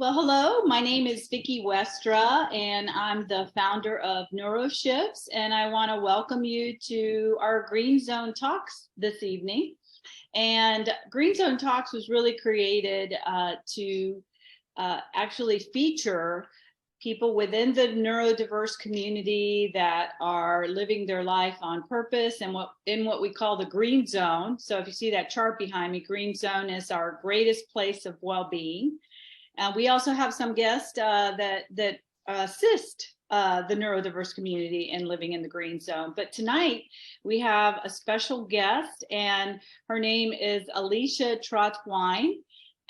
Well, hello, my name is Vicki Westra, and I'm the founder of Neuroshifts, and I want to welcome you to our Green Zone Talks this evening. And Green Zone Talks was really created to actually feature people within the neurodiverse community that are living their life on purpose and in what we call the green zone. So if you see that chart behind me, green zone is our greatest place of well-being. We also have some guests that assist the neurodiverse community in living in the green zone. But tonight we have a special guest, and her name is Alicia Trautwein,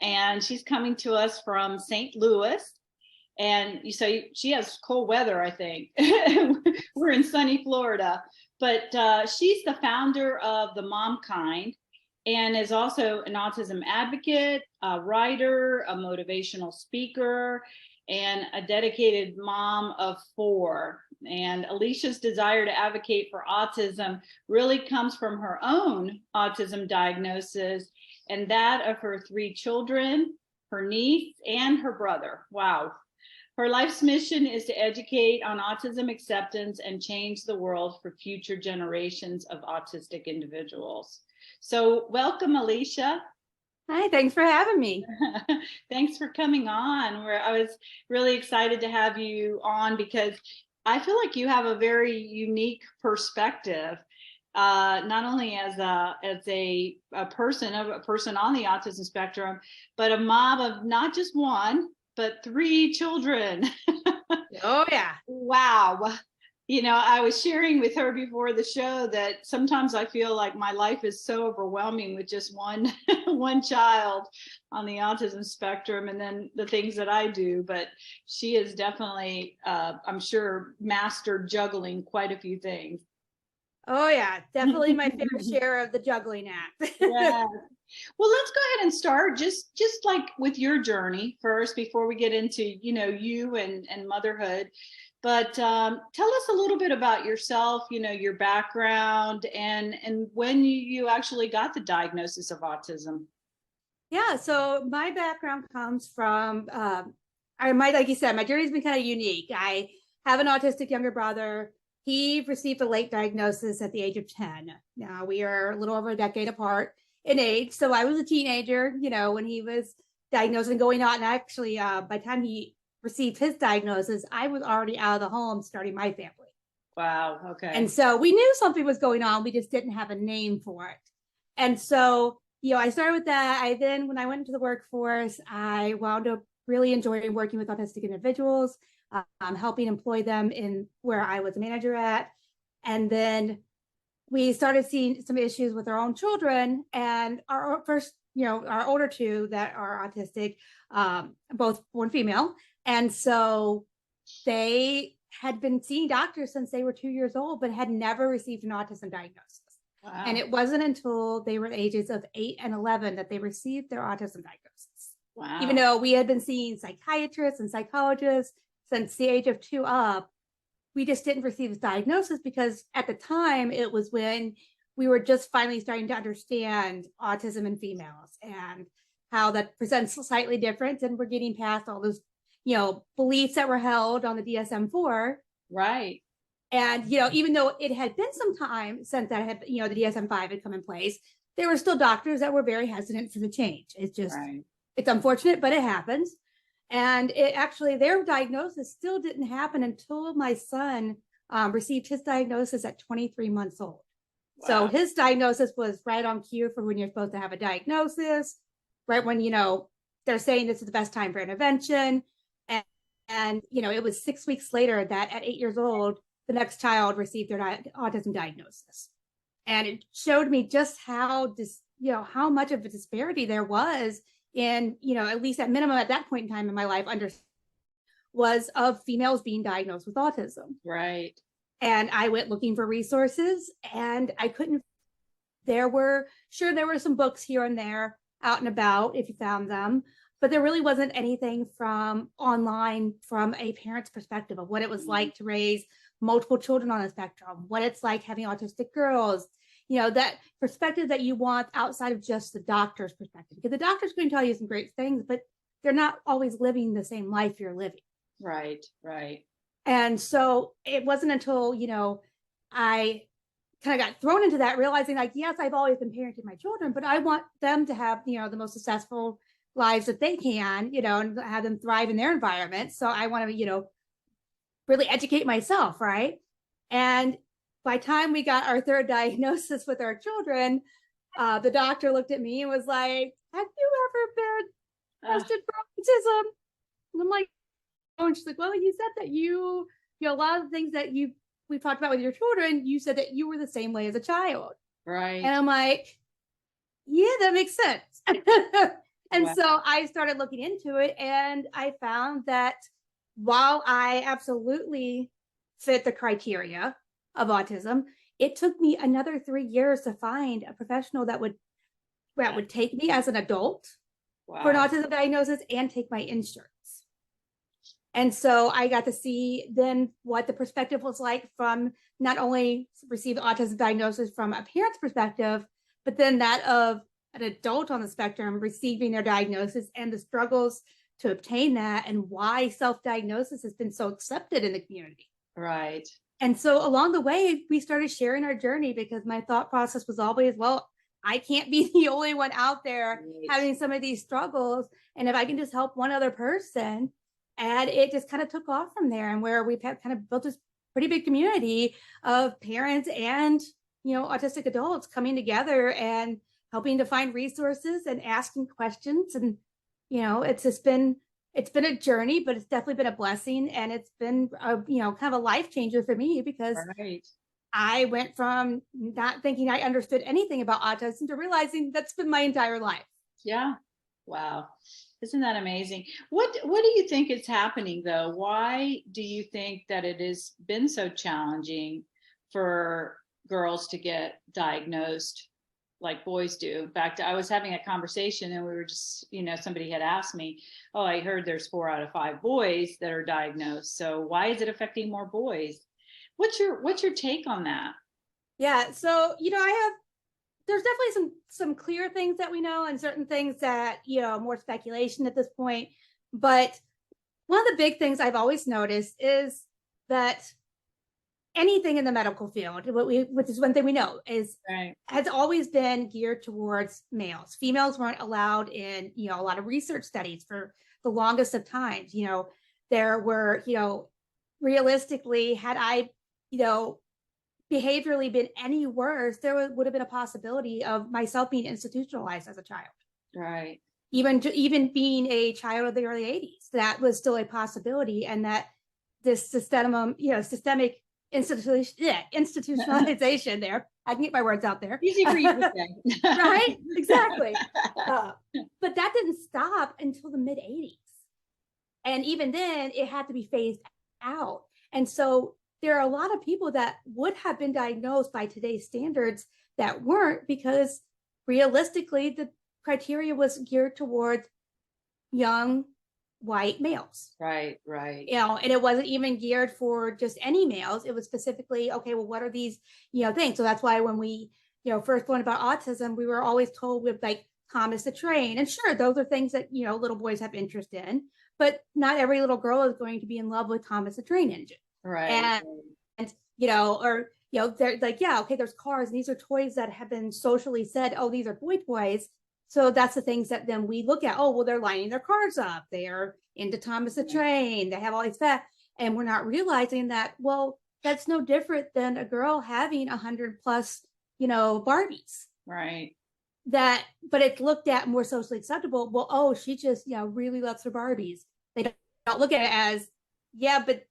and she's coming to us from St. Louis. And you say she has cold weather, I think. We're in sunny Florida, but she's the founder of the Mom Kind, and is also an autism advocate, a writer, a motivational speaker, and a dedicated mom of 4. And Alicia's desire to advocate for autism really comes from her own autism diagnosis and that of her 3 children, her niece, and her brother. Wow. Her life's mission is to educate on autism acceptance and change the world for future generations of autistic individuals. So welcome, Alicia. Hi, thanks for having me. Thanks for coming on. I was really excited to have you on because I feel like you have a very unique perspective, not only as a person on the autism spectrum, but a mom of not just 1, but 3 children. Oh, yeah. Wow. You know, I was sharing with her before the show that sometimes I feel like my life is so overwhelming with just one child on the autism spectrum, and then the things that I do. But she is definitely, I'm sure, mastered juggling quite a few things. Oh, yeah. Definitely my fair share of the juggling act. Yeah. Well, let's go ahead and start just like with your journey first before we get into, you and motherhood. But tell us a little bit about yourself, your background, and when you actually got the diagnosis of autism. Yeah, so my background comes from, like you said, my journey's been kind of unique. I have an autistic younger brother. He received a late diagnosis at the age of 10. Now we are a little over a decade apart in age. So I was a teenager, when he was diagnosed and going on. And actually, by the time he received his diagnosis, I was already out of the home starting my family. Wow. Okay. And so we knew something was going on. We just didn't have a name for it. And so, I started with that. When I went into the workforce, I wound up really enjoying working with autistic individuals, helping employ them in where I was a manager at. And then we started seeing some issues with our own children, and our first, our older 2 that are autistic, both born female. And so they had been seeing doctors since they were 2 years old, but had never received an autism diagnosis. Wow. And it wasn't until they were the ages of 8 and 11 that they received their autism diagnosis. Wow. Even though we had been seeing psychiatrists and psychologists since the age of 2 up, we just didn't receive this diagnosis because at the time it was when we were just finally starting to understand autism in females and how that presents slightly different. And we're getting past all those, beliefs that were held on the DSM-4. Right. And, even though it had been some time since that had, the DSM-5 had come in place, there were still doctors that were very hesitant for the change. It's just, right. It's unfortunate, but it happens. And their diagnosis still didn't happen until my son received his diagnosis at 23 months old. Wow. So his diagnosis was right on cue for when you're supposed to have a diagnosis, right when, they're saying this is the best time for intervention. And it was 6 weeks later that at 8 years old, the next child received their autism diagnosis. And it showed me just how much of a disparity there was in, at least at minimum at that point in time in my life, was of females being diagnosed with autism. Right. And I went looking for resources, and I couldn't. There were some books here and there out and about if you found them, but there really wasn't anything from online from a parent's perspective of what it was like to raise multiple children on the spectrum, what it's like having autistic girls, that perspective that you want outside of just the doctor's perspective, because the doctor's going to tell you some great things, but they're not always living the same life you're living. Right, right. And so it wasn't until, I kind of got thrown into that, realizing like, yes, I've always been parenting my children, but I want them to have, the most successful lives that they can, and have them thrive in their environment. So I want to, really educate myself, right? And by the time we got our third diagnosis with our children, the doctor looked at me and was like, have you ever been tested for autism? And I'm like, oh, and she's like, well, you said that a lot of the things that we've talked about with your children, you said that you were the same way as a child. Right. And I'm like, yeah, that makes sense. And Wow. so I started looking into it, and I found that while I absolutely fit the criteria of autism, it took me another 3 years to find a professional that would take me as an adult for an autism diagnosis and take my insurance. And so I got to see then what the perspective was like from not only receive the autism diagnosis from a parent's perspective, but then that of an adult on the spectrum receiving their diagnosis and the struggles to obtain that, and why self-diagnosis has been so accepted in the community. Right. And so along the way, we started sharing our journey, because my thought process was always, well, I can't be the only one out there having some of these struggles. And if I can just help one other person, and it just kind of took off from there, and where we've kind of built this pretty big community of parents and, autistic adults coming together and helping to find resources and asking questions. And, it's been a journey, but it's definitely been a blessing. And it's been a, kind of a life changer for me, because I went from not thinking I understood anything about autism to realizing that's been my entire life. Yeah. Wow. Isn't that amazing? What do you think is happening though? Why do you think that it has been so challenging for girls to get diagnosed like boys do? In fact, I was having a conversation, and we were just, somebody had asked me, oh, I heard there's 4 out of 5 boys that are diagnosed. So why is it affecting more boys? What's your take on that? Yeah. So, there's definitely some clear things that we know, and certain things that, more speculation at this point. But one of the big things I've always noticed is that anything in the medical field, which is one thing we know, has always been geared towards males. Females weren't allowed in, a lot of research studies for the longest of times. There were, realistically, had I, behaviorally been any worse, there would have been a possibility of myself being institutionalized as a child. Right. Even being a child of the early 80s, that was still a possibility. And that this systemic institutionalization there, I can get my words out there. Easy for you to say. Right? Exactly. But that didn't stop until the mid 80s. And even then, it had to be phased out. And so there are a lot of people that would have been diagnosed by today's standards that weren't, because realistically, the criteria was geared towards young white males. Right, right. And it wasn't even geared for just any males. It was specifically, okay, well, what are these, things? So that's why when we, first learned about autism, we were always told with like Thomas the Train. And sure, those are things that, little boys have interest in, but not every little girl is going to be in love with Thomas the Train Engine. Right. And they're like, yeah, okay, there's cars, and these are toys that have been socially said, oh, these are boy toys. So that's the things that then we look at. Oh, well, they're lining their cars up. They are into Thomas the Train. They have all these fat. And we're not realizing that, well, that's no different than a girl having 100 plus, Barbies. Right. But it's looked at more socially acceptable. Well, oh, she just, really loves her Barbies. They don't look at it as, yeah, but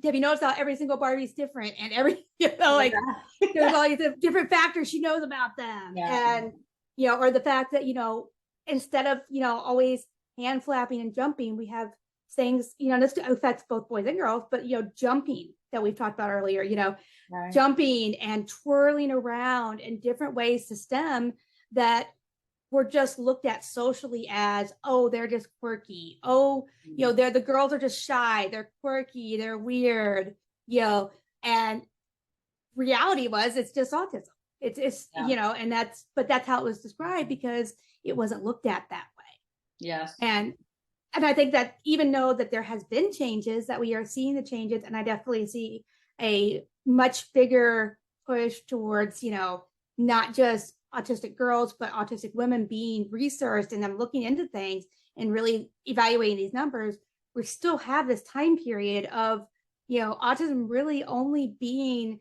have you noticed how every single Barbie is different, and every, there's all these different factors she knows about them. Yeah. And, or the fact that, instead of, always hand flapping and jumping, we have things, this affects both boys and girls, but, jumping that we've talked about earlier, right. Jumping and twirling around in different ways to STEM that were just looked at socially as, oh, they're just quirky. Oh, the girls are just shy. They're quirky. They're weird, and reality was it's just autism. It's and that's how it was described, because it wasn't looked at that way. Yes. And And I think that even though that there has been changes, that we are seeing the changes, and I definitely see a much bigger push towards, not just autistic girls, but autistic women being researched and them looking into things and really evaluating these numbers. We still have this time period of, autism really only being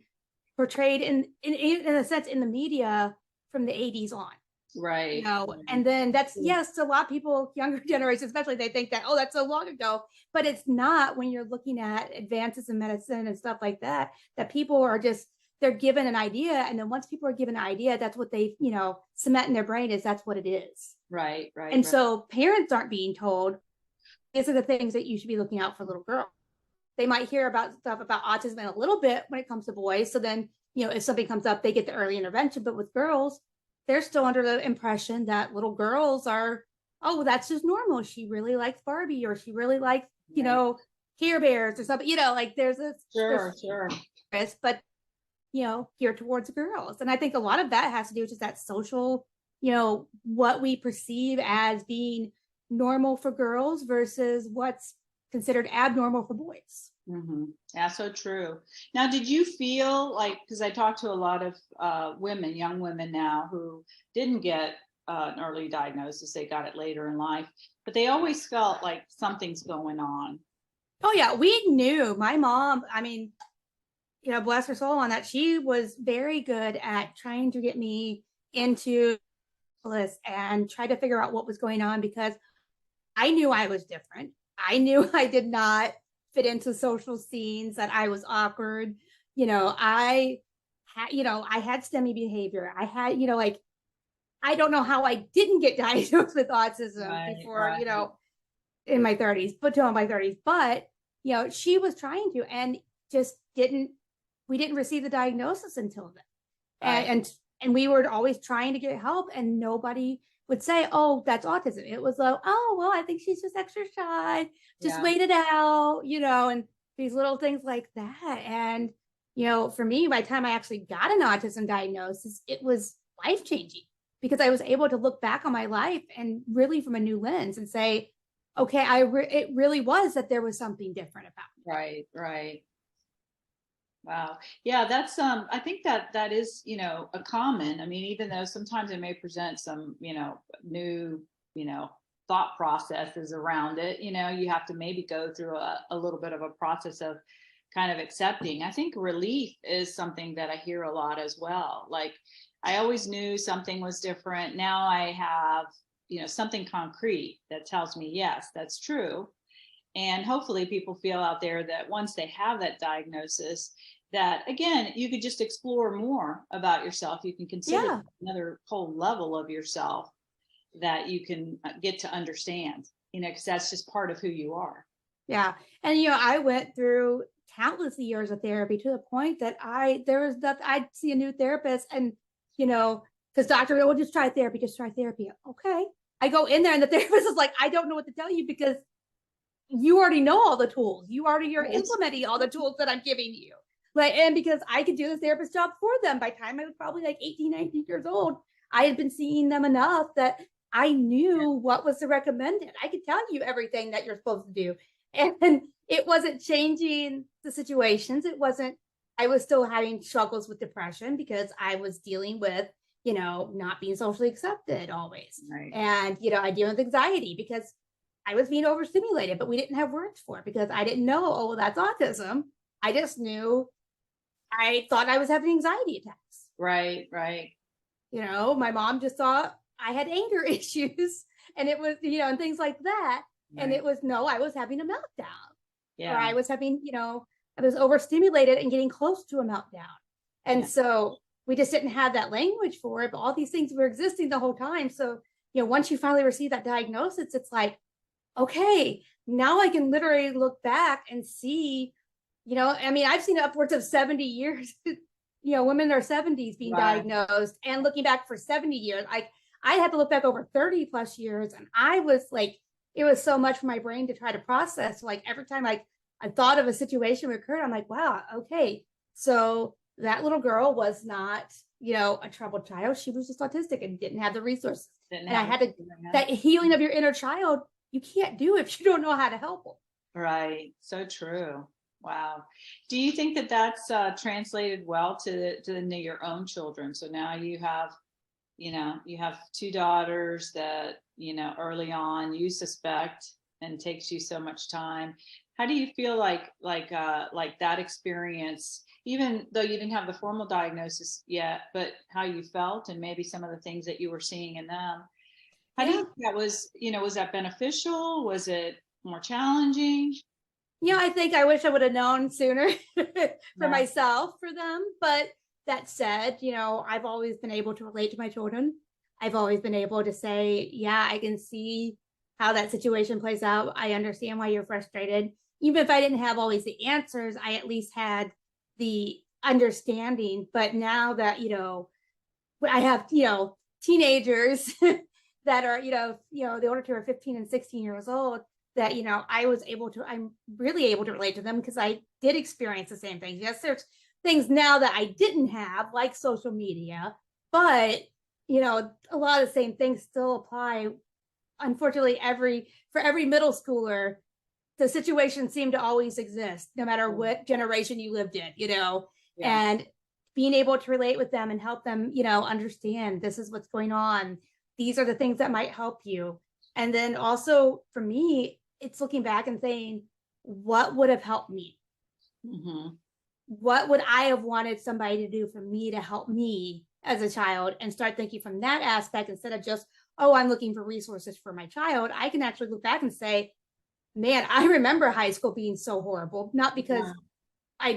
portrayed in a sense in the media from the 80s on. Right. And then that's, yes, a lot of people, younger generations especially, they think that, oh, that's so long ago, but it's not. When you're looking at advances in medicine and stuff like that, that people are just, they're given an idea, and then once people are given an idea, that's what they cement in their brain, is that's what it is. Right. And so parents aren't being told, these are the things that you should be looking out for little girls. They might hear about stuff about autism in a little bit when it comes to boys, so then if something comes up, they get the early intervention. But with girls, they're still under the impression that little girls are, oh, well, that's just normal. She really likes Barbie, or she really likes, Care Bears or something, like there's a sure. But geared towards girls. And I think a lot of that has to do with just that social, what we perceive as being normal for girls versus what's considered abnormal for boys. Mm-hmm. Yeah, so true. Now, did you feel like, because I talked to a lot of young women now who didn't get an early diagnosis, they got it later in life, but they always felt like something's going on. Oh yeah, we knew. My mom, I mean, bless her soul on that. She was very good at trying to get me into this and try to figure out what was going on, because I knew I was different. I knew I did not fit into social scenes, that I was awkward. I had STEMmy behavior. I had, I don't know how I didn't get diagnosed with autism before, in my 30s, but till my 30s. But, she was trying to, and just we didn't receive the diagnosis until then. And we were always trying to get help, and nobody would say, oh, that's autism. It was like, oh, well, I think she's just extra shy. Just wait it out, and these little things like that. And, for me, by the time I actually got an autism diagnosis, it was life-changing, because I was able to look back on my life and really from a new lens and say, okay, it really was that there was something different about me. Right. Wow. Yeah, that's I think that is, a common, I mean, even though sometimes it may present some, new, thought processes around it, you have to maybe go through a little bit of a process of kind of accepting. I think relief is something that I hear a lot as well. Like, I always knew something was different. Now I have, something concrete that tells me, yes, that's true. And hopefully people feel out there that once they have that diagnosis, that again, you could just explore more about yourself. You can consider another whole level of yourself that you can get to understand, because that's just part of who you are. Yeah. And, I went through countless years of therapy to the point that I'd see a new therapist, and, because doctor will just try therapy. Okay. I go in there and the therapist is like, I don't know what to tell you, because you already know all the tools. You already are implementing all the tools that I'm giving you. And because I could do the therapist job for them, by the time I was probably like 18, 19 years old, I had been seeing them enough that I knew what was the recommended. I could tell you everything that you're supposed to do. And it wasn't changing the situations. I was still having struggles with depression, because I was dealing with, not being socially accepted always. Right. And, I deal with anxiety because I was being overstimulated, but we didn't have words for it, because I didn't know, oh, well, that's autism. I just knew, I thought I was having anxiety attacks. Right. My mom just thought I had anger issues, and it was, and things like that. Right. And it was, no, I was having a meltdown. Yeah. Or I was having, I was overstimulated and getting close to a meltdown. And so we just didn't have that language for it, but all these things were existing the whole time. So, once you finally receive that diagnosis, it's like, okay, now I can literally look back and see, I've seen upwards of 70 years, women in their 70s being diagnosed, and looking back for 70 years. I had to look back over 30 plus years, and I was like, it was so much for my brain to try to process. Like, every time I thought of a situation that occurred, I'm like, wow, okay, so that little girl was not, a troubled child. She was just autistic and didn't have the resources. I had to, that healing of your inner child you can't do if you don't know how to help them. Right. So true. Wow. Do you think that that's translated well to your own children? So now you have, you have two daughters that, early on you suspect and takes you so much time. How do you feel like that experience, even though you didn't have the formal diagnosis yet, but how you felt and maybe some of the things that you were seeing in them? How do you think that was, was that beneficial? Was it more challenging? Yeah, I think I wish I would have known sooner for Yeah. myself, for them. But that said, I've always been able to relate to my children. I've always been able to say, yeah, I can see how that situation plays out. I understand why you're frustrated. Even if I didn't have always the answers, I at least had the understanding. But now that, I have, teenagers that are, the older two are 15 and 16 years old, that, I'm really able to relate to them because I did experience the same things. Yes, there's things now that I didn't have, like social media, but, a lot of the same things still apply. Unfortunately, for every middle schooler, the situation seemed to always exist, no matter what generation you lived in, Yeah. And being able to relate with them and help them, understand this is what's going on. These are the things that might help you. And then also for me, it's looking back and saying, what would have helped me? Mm-hmm. What would I have wanted somebody to do for me to help me as a child, and start thinking from that aspect instead of just, oh, I'm looking for resources for my child. I can actually look back and say, man, I remember high school being so horrible, not because I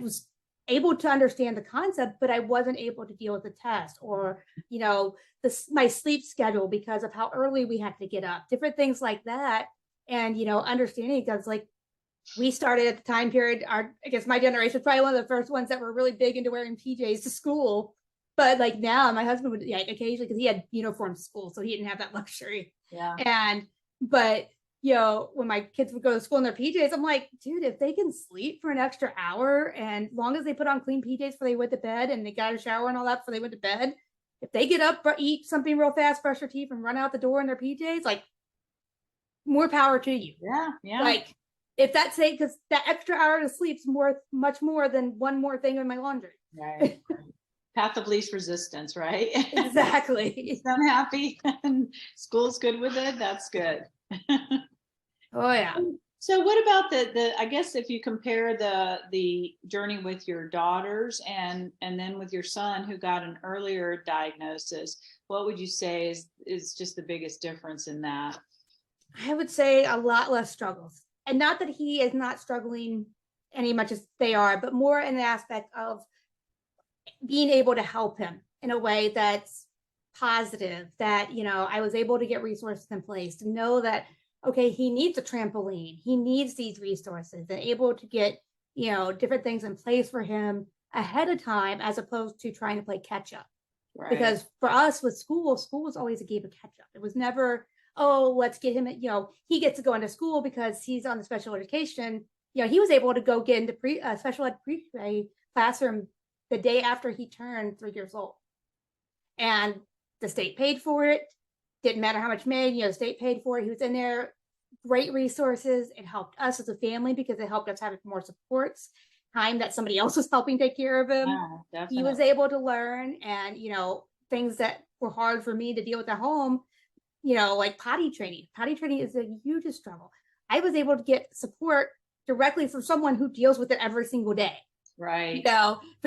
was able to understand the concept, but I wasn't able to deal with the test, or, my sleep schedule because of how early we had to get up, different things like that. And, understanding, because like we started at the time period, I guess my generation was probably one of the first ones that were really big into wearing PJs to school. But like now my husband would occasionally, because he had uniform to school, so he didn't have that luxury. Yeah. But when my kids would go to school in their PJs, I'm like, dude, if they can sleep for an extra hour, and long as they put on clean PJs before they went to bed and they got a shower and all that before they went to bed, if they get up, eat something real fast, brush their teeth, and run out the door in their PJs, like, more power to you. Yeah. Yeah. Like, if that's it, because that extra hour of sleep's much more than one more thing in my laundry. Right. Path of least resistance, right? Exactly. He's unhappy and school's good with it. That's good. Oh yeah. So what about the I guess if you compare the journey with your daughters and then with your son who got an earlier diagnosis, what would you say is just the biggest difference in that? I would say a lot less struggles. And not that he is not struggling any much as they are, but more in the aspect of being able to help him in a way that's positive, that, I was able to get resources in place to know that, okay, he needs a trampoline, he needs these resources, and able to get, different things in place for him ahead of time, as opposed to trying to play catch up. Right. Because for us with school was always a game of catch up. It was never, oh, let's get him, he gets to go into school because he's on the special education. He was able to go get into special ed pre-K classroom the day after he turned 3 years old. And the state paid for it. Didn't matter how much money, the state paid for it. He was in there. Great resources. It helped us as a family because it helped us have more supports, time that somebody else was helping take care of him. Yeah, he was able to learn, and, things that were hard for me to deal with at home, like potty training. Potty training is a huge struggle. I was able to get support directly from someone who deals with it every single day. Right.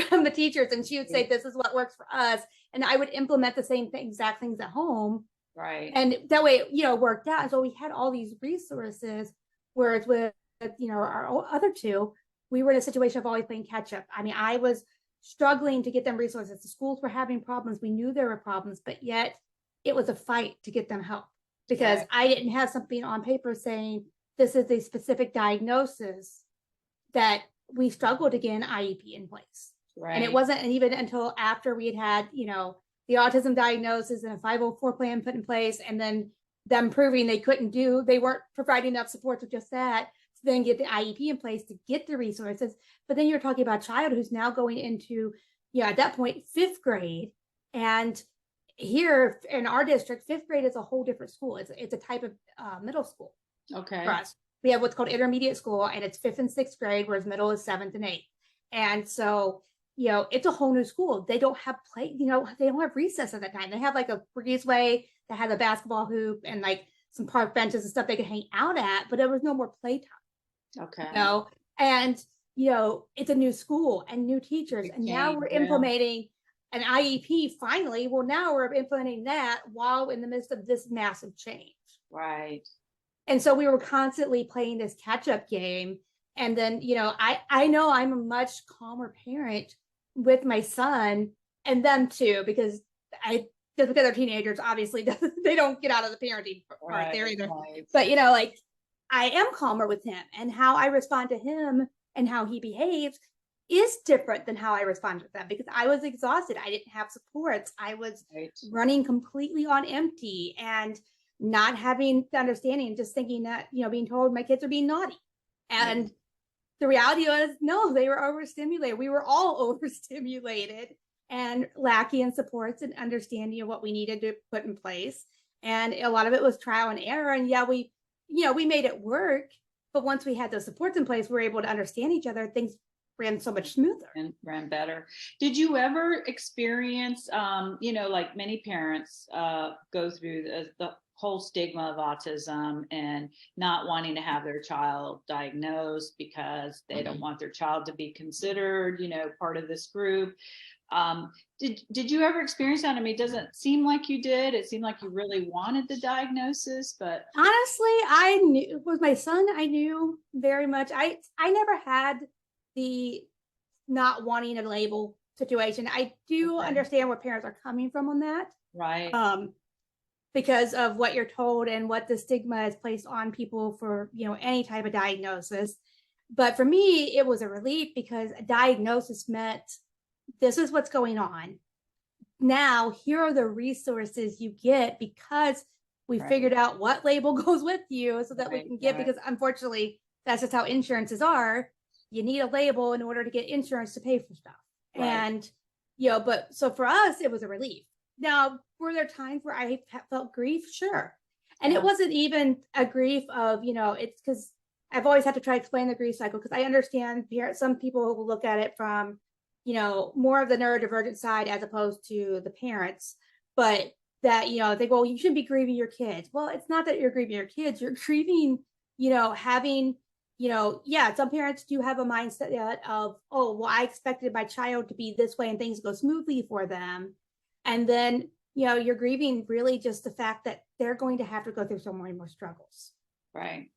From the teachers, and she would say, this is what works for us. And I would implement the same exact things at home. Right. And that way, worked out. And so we had all these resources, whereas with, our other two, we were in a situation of always playing catch up. I mean, I was struggling to get them resources. The schools were having problems. We knew there were problems, but yet it was a fight to get them help, because I didn't have something on paper saying this is a specific diagnosis, that we struggled to get an IEP in place. Right. And it wasn't even until after we had the autism diagnosis and a 504 plan put in place, and then them proving they weren't providing enough support to just that, to then get the IEP in place to get the resources. But then you're talking about a child who's now going into, at that point, 5th grade, and here in our district, 5th grade is a whole different school. It's a type of middle school Okay. for us. We have what's called intermediate school, and it's 5th and 6th grade, whereas middle is 7th and 8th. And so, it's a whole new school. They don't have play, they don't have recess at that time. They have like a breezeway that has a basketball hoop and like some park benches and stuff they could hang out at, but there was no more playtime. Okay. And it's a new school and new teachers, and now we're implementing an IEP finally. Well, now we're implementing that while in the midst of this massive change. Right. And so we were constantly playing this catch-up game. And then, I know I'm a much calmer parent with my son and them too, because just because they're teenagers, obviously they don't get out of the parenting part there either. Right. But like, I am calmer with him, and how I respond to him and how he behaves is different than how I responded to them, because I was exhausted. I didn't have supports. I was running completely on empty and not having the understanding, just thinking that, being told my kids are being naughty. And the reality was, no, they were overstimulated. We were all overstimulated and lacking in supports and understanding of what we needed to put in place. And a lot of it was trial and error. And we made it work. But once we had those supports in place, we were able to understand each other. Things ran so much smoother and ran better. Did you ever experience, like many parents go through the whole stigma of autism and not wanting to have their child diagnosed because they don't want their child to be considered, part of this group? Did you ever experience that? I mean, it doesn't seem like you did. It seemed like you really wanted the diagnosis, but honestly, I knew with my son, I knew very much. I never had the not wanting a label situation. I do understand where parents are coming from on that. Right. Because of what you're told and what the stigma is placed on people for, any type of diagnosis. But for me, it was a relief, because a diagnosis meant this is what's going on. Now, here are the resources you get, because we figured out what label goes with you, so that we can get, because unfortunately, that's just how insurances are. You need a label in order to get insurance to pay for stuff. And, but so for us, it was a relief. Now, were there times where I felt grief? Sure. And it wasn't even a grief of, it's because I've always had to try to explain the grief cycle, because I understand some people will look at it from, more of the neurodivergent side as opposed to the parents, but that, they go, well, you shouldn't be grieving your kids. Well, it's not that you're grieving your kids. You're grieving, having, some parents do have a mindset of, oh, well, I expected my child to be this way and things go smoothly for them. And then, you're grieving really just the fact that they're going to have to go through so many more struggles. Right.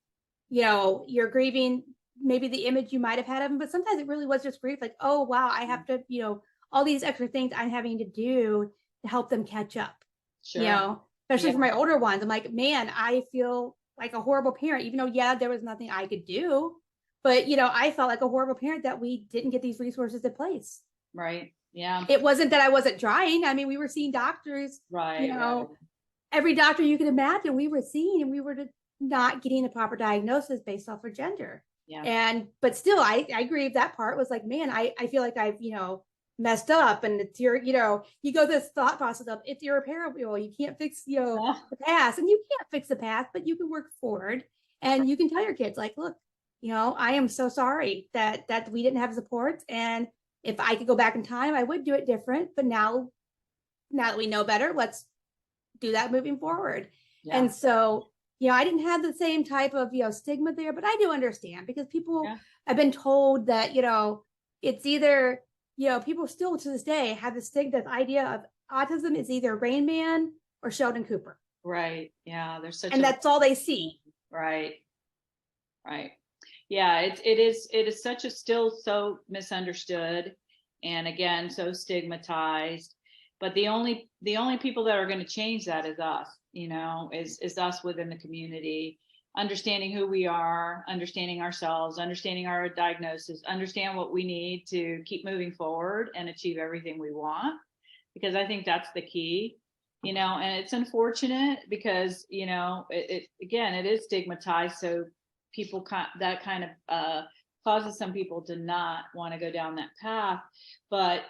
You're grieving maybe the image you might have had of them, but sometimes it really was just grief. Like, oh, wow, I have to, all these extra things I'm having to do to help them catch up. Sure. Especially for my older ones. I'm like, man, I feel like a horrible parent, even though, there was nothing I could do. But, I felt like a horrible parent that we didn't get these resources in place. Right. Yeah. It wasn't that I wasn't trying. I mean, we were seeing doctors, every doctor you could imagine we were seeing, and we were not getting the proper diagnosis based off of gender. Yeah. But still, I agree with that part. Was like, man, I feel like I've, messed up, and it's your, you go this thought process of it's irreparable. You can't fix, the past, and you can't fix the past, but you can work forward, and you can tell your kids like, look, I am so sorry that we didn't have support, and if I could go back in time, I would do it different. But now that we know better, let's do that moving forward. Yeah. And so, I didn't have the same type of, stigma there, but I do understand, because people have been told that, it's either, people still to this day have this idea of autism is either Rain Man or Sheldon Cooper. Right. Yeah. That's all they see. Right. Right. Yeah, it is such a still so misunderstood, and again, so stigmatized. But the only people that are going to change that is us, is us within the community, understanding who we are, understanding ourselves, understanding our diagnosis, understand what we need to keep moving forward and achieve everything we want. Because I think that's the key, and it's unfortunate because, it again, it is stigmatized. So people causes some people to not want to go down that path. But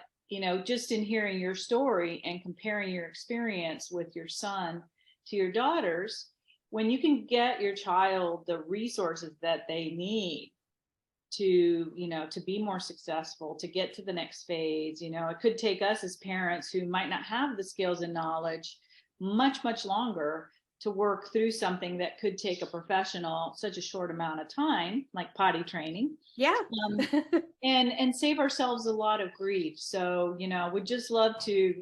just in hearing your story and comparing your experience with your son to your daughters, when you can get your child the resources that they need to, to be more successful, to get to the next phase, it could take us as parents who might not have the skills and knowledge much, much longer to work through something that could take a professional such a short amount of time, like potty training. Yeah. And save ourselves a lot of grief. So, we'd just love to,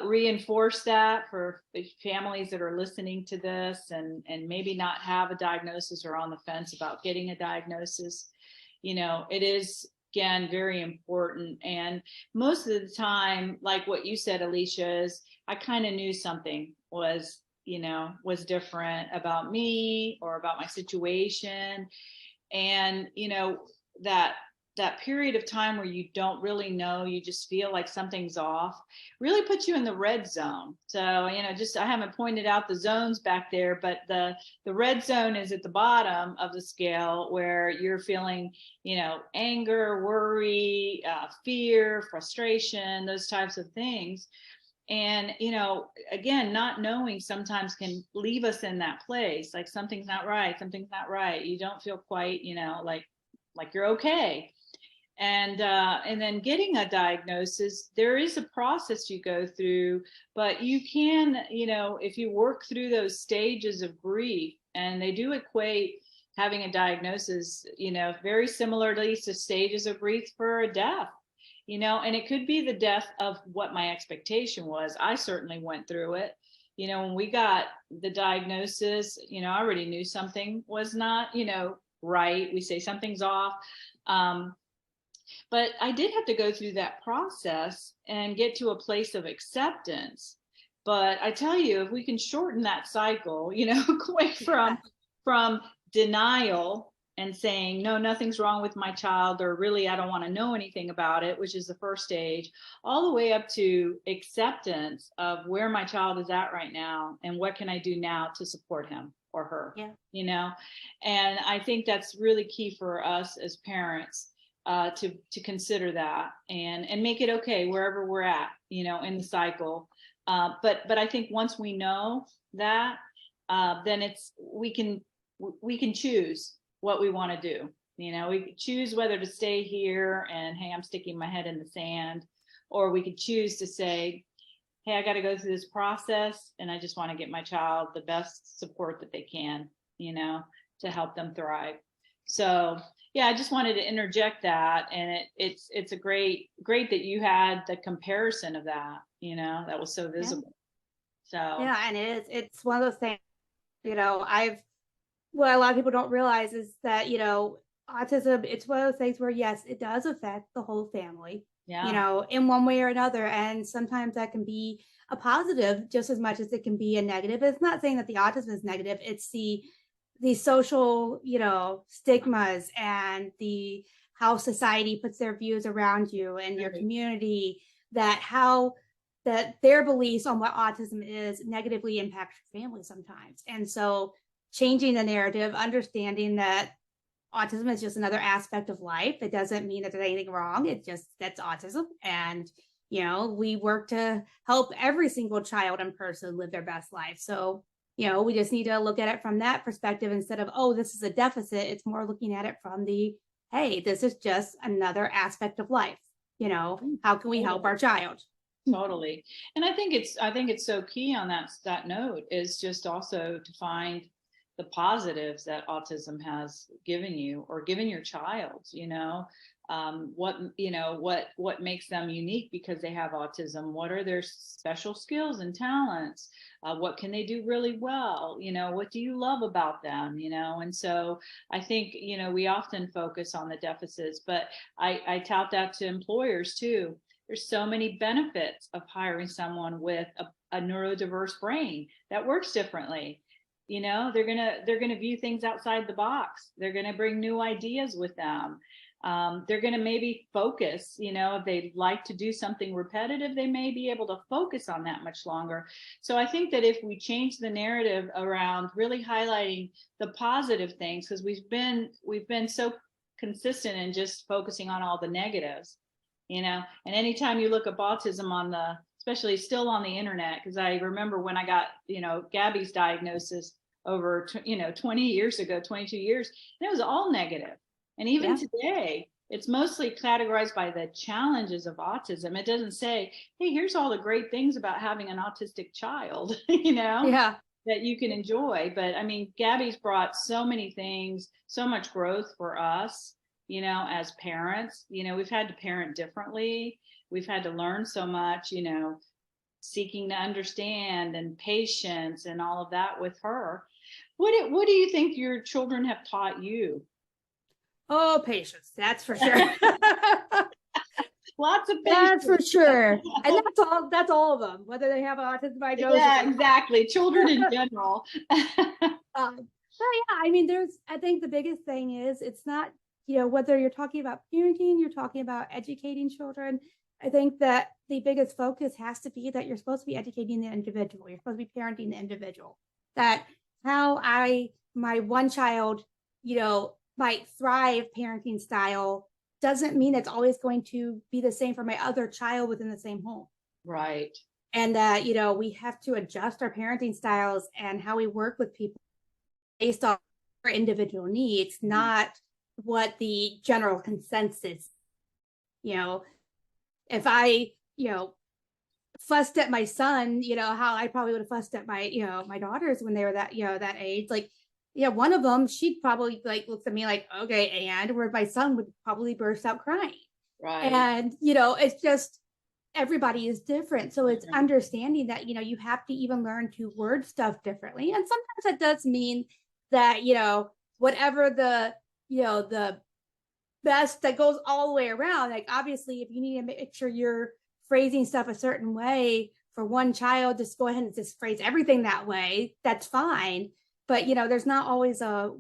reinforce that for families that are listening to this and maybe not have a diagnosis or on the fence about getting a diagnosis. It is, again, very important. And most of the time, like what you said, Alicia, is I kind of knew something was different about me or about my situation. And, that period of time where you don't really know, you just feel like something's off, really puts you in the red zone. So, I haven't pointed out the zones back there, but the red zone is at the bottom of the scale where you're feeling, anger, worry, fear, frustration, those types of things. And, again, not knowing sometimes can leave us in that place. Like something's not right. Something's not right. You don't feel quite, like you're okay. And then getting a diagnosis, there is a process you go through, but you can, if you work through those stages of grief, and they do equate having a diagnosis, very similarly to stages of grief for a death. And it could be the death of what my expectation was. I certainly went through it. When we got the diagnosis, I already knew something was not, right. We say something's off. But I did have to go through that process and get to a place of acceptance. But I tell you, if we can shorten that cycle, away from denial and saying, no, nothing's wrong with my child, or really, I don't want to know anything about it, which is the first stage, all the way up to acceptance of where my child is at right now and what can I do now to support him or her. Yeah. And I think that's really key for us as parents, to consider that and make it okay wherever we're at, in the cycle. But I think once we know that, then we can choose what we want to do. We choose whether to stay here and, hey, I'm sticking my head in the sand, or we could choose to say, hey, I got to go through this process and I just want to get my child the best support that they can, to help them thrive. So yeah, I just wanted to interject that. And it's a great that you had the comparison of that, that was so visible. Yeah. So yeah, and it's one of those things, what a lot of people don't realize is that, autism, it's one of those things where, yes, it does affect the whole family, in one way or another. And sometimes that can be a positive just as much as it can be a negative. It's not saying that the autism is negative. It's the social, stigmas and how society puts their views around you and your community, that their beliefs on what autism is negatively impacts your family sometimes. And so changing the narrative, understanding that autism is just another aspect of life. It doesn't mean that there's anything wrong. That's autism. And, we work to help every single child and person live their best life. So, we just need to look at it from that perspective instead of, oh, this is a deficit. It's more looking at it from hey, this is just another aspect of life. How can we help our child? Totally. And I think it's so key on that note is just also to find the positives that autism has given you or given your child, what makes them unique because they have autism, what are their special skills and talents, what can they do really well, what do you love about them, and so I think, we often focus on the deficits, but I tout that to employers too. There's so many benefits of hiring someone with a neurodiverse brain that works differently. They're gonna view things outside the box. They're gonna bring new ideas with them. They're gonna maybe focus. If they like to do something repetitive, they may be able to focus on that much longer. So I think that if we change the narrative around really highlighting the positive things, because we've been so consistent in just focusing on all the negatives. And anytime you look up autism especially still on the internet, because I remember when I got, Gabby's diagnosis over, 20 years ago, 22 years, and it was all negative. And even today, it's mostly categorized by the challenges of autism. It doesn't say, hey, here's all the great things about having an autistic child, that you can enjoy. But I mean, Gabby's brought so many things, so much growth for us, as parents. We've had to parent differently. We've had to learn so much, seeking to understand and patience and all of that with her. What do you think your children have taught you? Oh, patience. That's for sure. Lots of patience. That's for sure. And that's all of them, whether they have autism diagnosis. Yeah, exactly. Children in general. So yeah, I mean, I think the biggest thing is it's not, whether you're talking about parenting, you're talking about educating children. I think that the biggest focus has to be that you're supposed to be educating the individual. You're supposed to be parenting the individual. That how my one child, might thrive parenting style doesn't mean it's always going to be the same for my other child within the same home. Right. And that, we have to adjust our parenting styles and how we work with people based on our individual needs, not what the general consensus. If I, fussed at my son, how I probably would have fussed at my, my daughters when they were that age, like, one of them, she'd probably looks at me like, okay, and where my son would probably burst out crying. Right. And, it's just, everybody is different. So it's understanding that, you have to even learn to word stuff differently. And sometimes that does mean that, whatever the best that goes all the way around, like obviously if you need to make sure you're phrasing stuff a certain way for one child, just go ahead and just phrase everything that way. That's fine. But, there's not always a,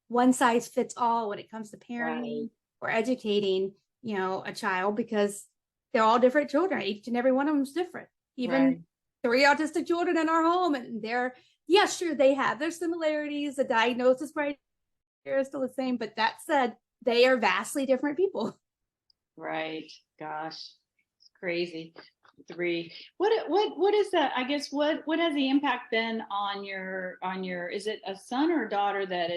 one size fits all when it comes to parenting or educating, a child, because they're all different children. Each and every one of them is different. Even 3 autistic children in our home, and sure, they have their similarities. The diagnosis right here is still the same, but that said, they are vastly different people. Right. Gosh, it's crazy. 3. What is that? I guess what has the impact been on your is it a son or a daughter that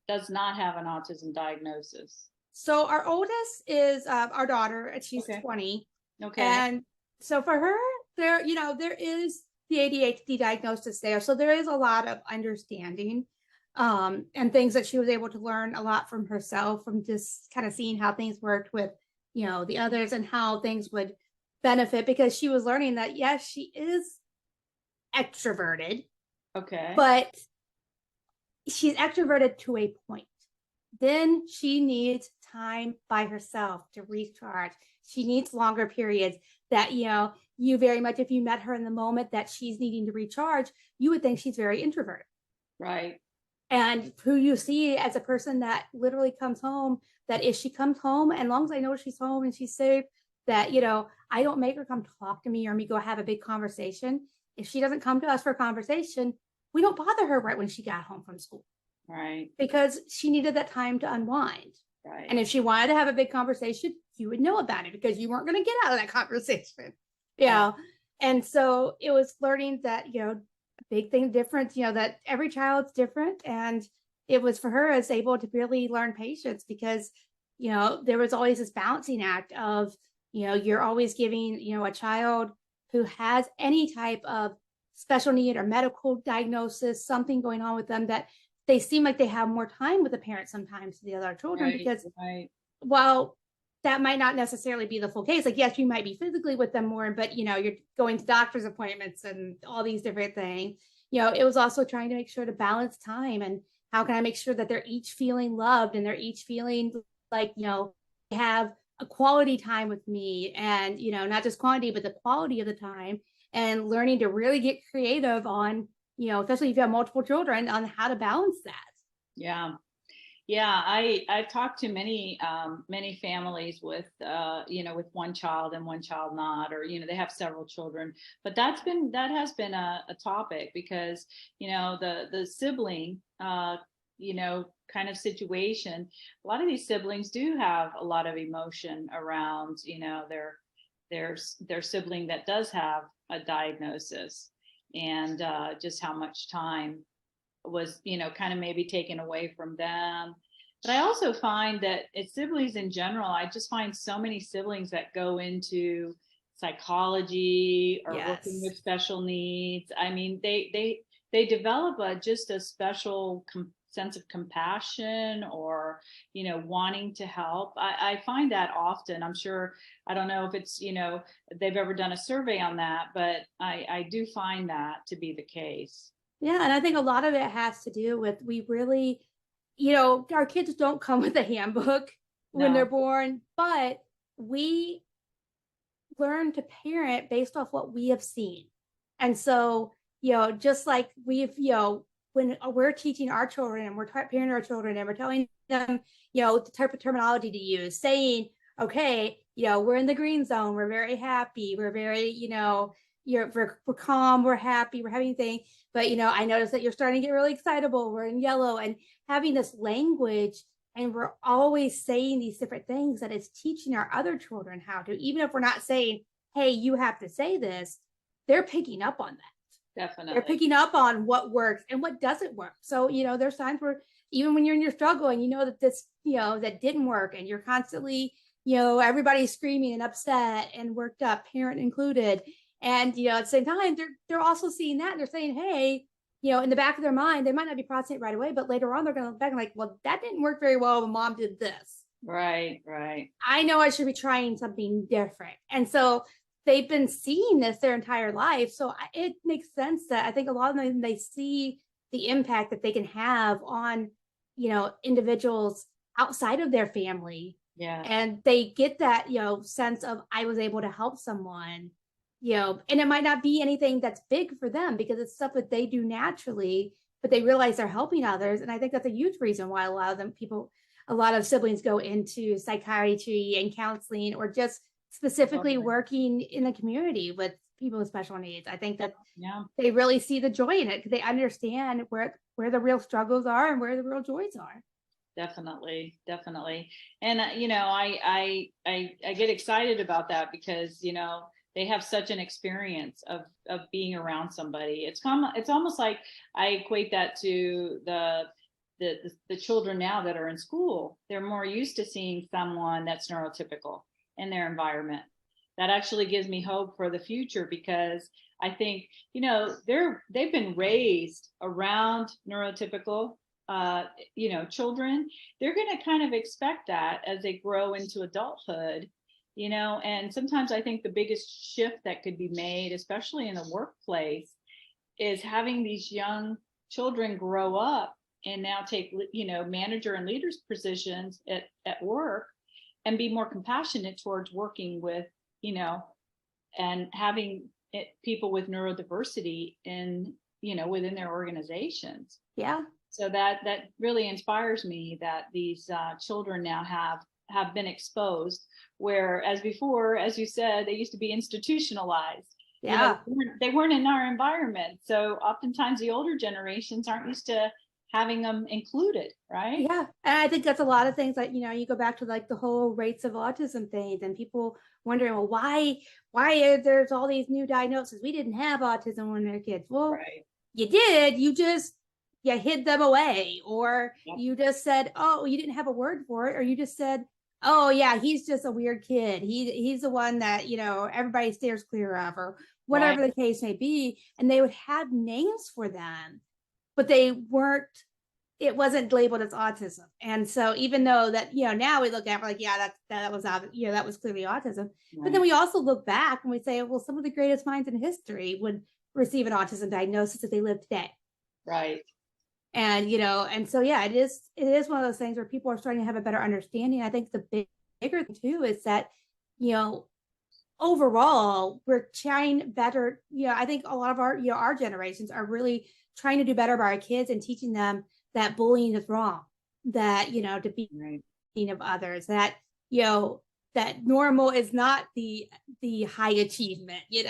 does not have an autism diagnosis? So our oldest is our daughter, and she's 20. Okay. And so for her, there is the ADHD diagnosis there. So there is a lot of understanding and things that she was able to learn a lot from herself, from just kind of seeing how things worked with, the others and how things would benefit, because she was learning that, yes, she is extroverted. Okay. But she's extroverted to a point. Then she needs time by herself to recharge. She needs longer periods that, you very much, if you met her in the moment that she's needing to recharge, you would think she's very introverted. Right. And who you see as a person that literally comes home, that if she comes home, and as long as I know she's home and she's safe, that, I don't make her come talk to me or me go have a big conversation. If she doesn't come to us for a conversation, we don't bother her right when she got home from school. Right. Because she needed that time to unwind. Right. And if she wanted to have a big conversation, you would know about it because you weren't going to get out of that conversation. And so it was learning that, a big thing difference, that every child's different. And it was for her as able to really learn patience, because, there was always this balancing act of, you're always giving, a child who has any type of special need or medical diagnosis, something going on with them, that they seem like they have more time with the parent sometimes than the other children, because while that might not necessarily be the full case, like, yes, you might be physically with them more, but, you're going to doctor's appointments and all these different things. It was also trying to make sure to balance time, and how can I make sure that they're each feeling loved and they're each feeling like, they have a quality time with me, and, not just quantity, but the quality of the time, and learning to really get creative on, especially if you have multiple children, on how to balance that. Yeah. I've talked to many families with, with one child and one child not, or, they have several children, but that has been a topic, because, the sibling, kind of situation, a lot of these siblings do have a lot of emotion around, their sibling that does have a diagnosis, and just how much time was, kind of maybe taken away from them. But I also find that it's siblings in general. I just find so many siblings that go into psychology or working with special needs. I mean, they develop just a special sense of compassion, or wanting to help. I find that often. I'm sure, I don't know if it's they've ever done a survey on that, but I do find that to be the case. Yeah, and I think a lot of it has to do with, we really, our kids don't come with a handbook when they're born, but we learn to parent based off what we have seen. And so, just like we've, when we're teaching our children and we're parenting our children and we're telling them, the type of terminology to use, saying, okay, we're in the green zone, we're very happy, we're very, we're calm, we're happy, we're having things. But, I noticed that you're starting to get really excitable, we're in yellow, and having this language. And we're always saying these different things that it's teaching our other children how to, even if we're not saying, hey, you have to say this, they're picking up on that. Definitely. They're picking up on what works and what doesn't work. So, there's times where even when you're in your struggle and that this, that didn't work, and you're constantly, everybody's screaming and upset and worked up, parent included. And, at the same time, they're also seeing that, and they're saying, hey, in the back of their mind, they might not be processing it right away, but later on, they're going to look back and like, well, that didn't work very well when mom did this. Right. I know I should be trying something different. And so they've been seeing this their entire life. So it makes sense that I think a lot of them, they see the impact that they can have on, individuals outside of their family. Yeah. And they get that, sense of, I was able to help someone. And it might not be anything that's big for them because it's stuff that they do naturally, but they realize they're helping others. And I think that's a huge reason why a lot of siblings go into psychiatry and counseling, or just specifically working in the community with people with special needs. I think that they really see the joy in it because they understand where the real struggles are and where the real joys are. Definitely. And, I get excited about that because, they have such an experience of being around somebody. It's almost like I equate that to the children now that are in school. They're more used to seeing someone that's neurotypical in their environment. That actually gives me hope for the future, because I think, they've been raised around neurotypical, children. They're going to kind of expect that as they grow into adulthood. And sometimes I think the biggest shift that could be made, especially in the workplace, is having these young children grow up and now take, manager and leaders positions at work, and be more compassionate towards working with, and having people with neurodiversity in, within their organizations. Yeah. So that really inspires me that these children now have been exposed, whereas before, as you said, they used to be institutionalized. Yeah. They weren't in our environment. So oftentimes the older generations aren't used to having them included, right? Yeah. And I think that's a lot of things like, you go back to like the whole rates of autism things, and people wondering, well, why there's all these new diagnoses? We didn't have autism when we were kids. Well, You did. You hid them away, or you just said, oh, you didn't have a word for it, or you just said, oh yeah, he's just a weird kid. He's the one that, everybody steers clear of, or whatever the case may be. And they would have names for them, but it wasn't labeled as autism. And so even though that, now we look at it, we're like, yeah, that was clearly autism. But then we also look back and we say, well, some of the greatest minds in history would receive an autism diagnosis if they live today. Right. And, and so, yeah, it is one of those things where people are starting to have a better understanding. I think the bigger thing too is that, overall, we're trying better. I think a lot of our generations are really trying to do better by our kids and teaching them that bullying is wrong, that, to be of others, that, that normal is not the high achievement, we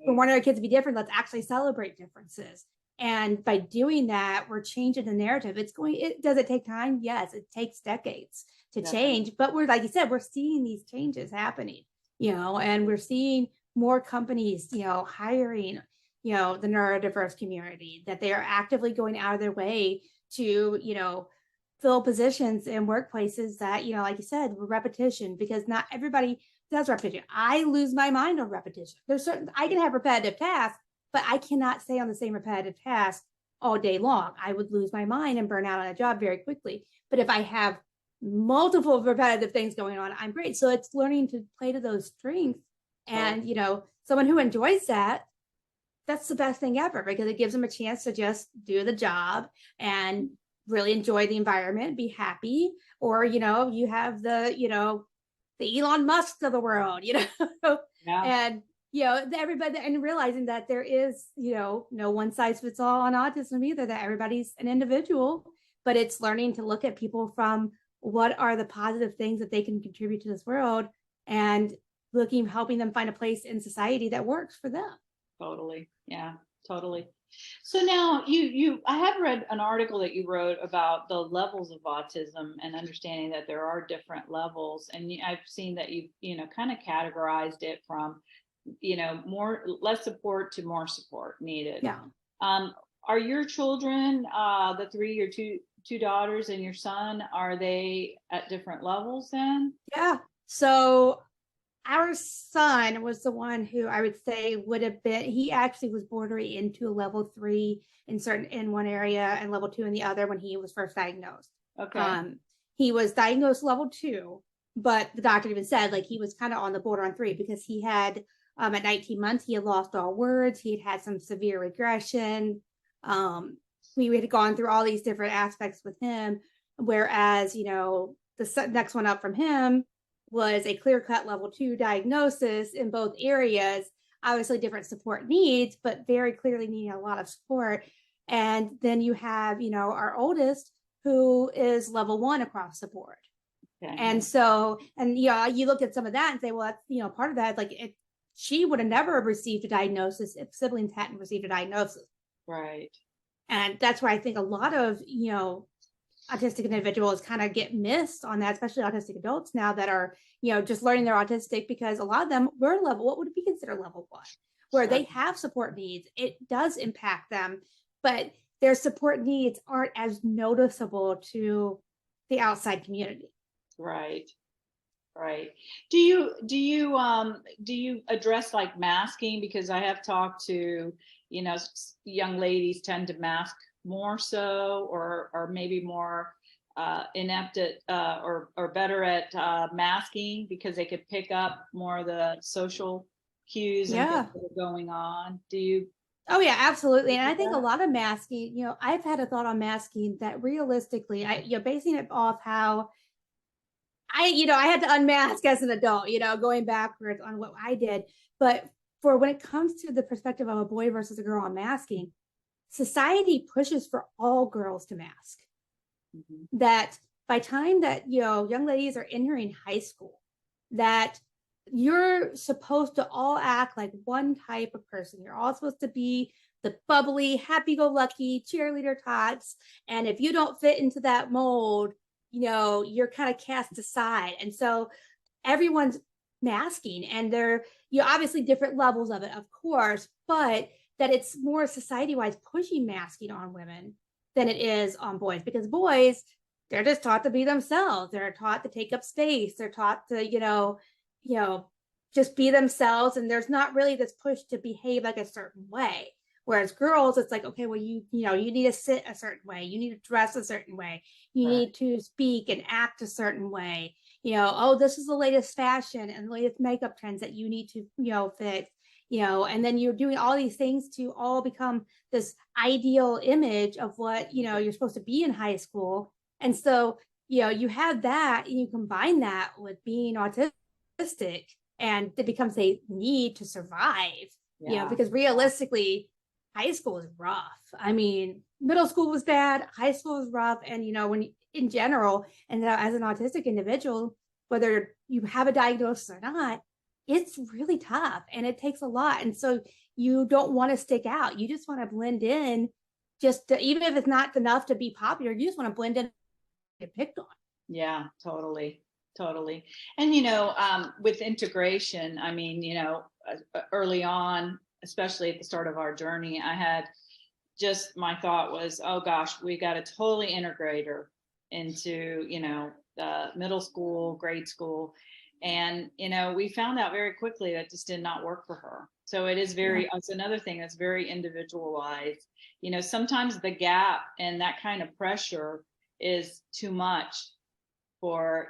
want our kids to be different. Let's actually celebrate differences. And by doing that, we're changing the narrative. Does it take time? Yes, it takes decades to change. But we're, like you said, we're seeing these changes happening, and we're seeing more companies, hiring, the neurodiverse community, that they are actively going out of their way to, fill positions in workplaces that, like you said, repetition, because not everybody does repetition. I lose my mind on repetition. I can have repetitive tasks, but I cannot stay on the same repetitive task all day long. I would lose my mind and burn out on a job very quickly. But if I have multiple repetitive things going on, I'm great. So it's learning to play to those strengths. And, someone who enjoys that, that's the best thing ever, because it gives them a chance to just do the job and really enjoy the environment, be happy. Or, you have the Elon Musk of the world, and everybody, and realizing that there is, no one size fits all on autism either, that everybody's an individual, but it's learning to look at people from what are the positive things that they can contribute to this world, and helping them find a place in society that works for them. Totally. Yeah, totally. So now I have read an article that you wrote about the levels of autism and understanding that there are different levels. And I've seen that you've, kind of categorized it from, less support to more support needed. Yeah. Are your children, the your two daughters and your son, are they at different levels then? Yeah. So our son was the one who I would say would have been, he actually was bordering into a level 3 in one area and level 2 in the other when he was first diagnosed. Okay. He was diagnosed level 2, but the doctor even said like he was kind of on the border on 3, because he had at 19 months, he had lost all words. He had some severe regression. We had gone through all these different aspects with him, whereas, the next one up from him was a clear-cut level 2 diagnosis in both areas, obviously different support needs, but very clearly needing a lot of support. And then you have, our oldest, who is level 1 across the board. Okay. And so, you look at some of that and say, well, that's, part of that, like she would have never received a diagnosis if siblings hadn't received a diagnosis. Right. And that's where I think a lot of, autistic individuals kind of get missed on that, especially autistic adults now that are, just learning they're autistic, because a lot of them were what would be considered level 1, where they have support needs. It does impact them, but their support needs aren't as noticeable to the outside community. Right. Right. Do you address like masking? Because I have talked to, young ladies tend to mask more so, or maybe more inept at or better at masking, because they could pick up more of the social cues and things that are going on. Do you? Oh yeah, absolutely. And I think a lot of masking, I've had a thought on masking that realistically, basing it off how I had to unmask as an adult, going backwards on what I did. But for when it comes to the perspective of a boy versus a girl on masking, society pushes for all girls to mask. Mm-hmm. That by time that, young ladies are entering high school, that you're supposed to all act like one type of person. You're all supposed to be the bubbly, happy-go-lucky cheerleader types. And if you don't fit into that mold, you're kind of cast aside. And so everyone's masking, and they're, obviously different levels of it, of course, but that it's more society-wise pushing masking on women than it is on boys, because boys, they're just taught to be themselves. They're taught to take up space. They're taught to, just be themselves. And there's not really this push to behave like a certain way. Whereas girls, it's like, okay, well, you need to sit a certain way. You need to dress a certain way. You need to speak and act a certain way. Oh, this is the latest fashion and the latest makeup trends that you need to, fit, and then you're doing all these things to all become this ideal image of what, you're supposed to be in high school. And so, you have that, and you combine that with being autistic, and it becomes a need to survive, because realistically, high school is rough. I mean, middle school was bad, high school was rough. And, when in general, and as an autistic individual, whether you have a diagnosis or not, it's really tough and it takes a lot. And so you don't want to stick out. You just want to blend in just to, even if it's not enough to be popular, you just want to blend in and get picked on. Yeah, totally. Totally. And, with integration, I mean, early on, especially at the start of our journey, I had just, my thought was, oh gosh, we got to totally integrate her into, middle school, grade school. And, we found out very quickly that just did not work for her. So it is very, it's another thing that's very individualized. Sometimes the gap and that kind of pressure is too much for,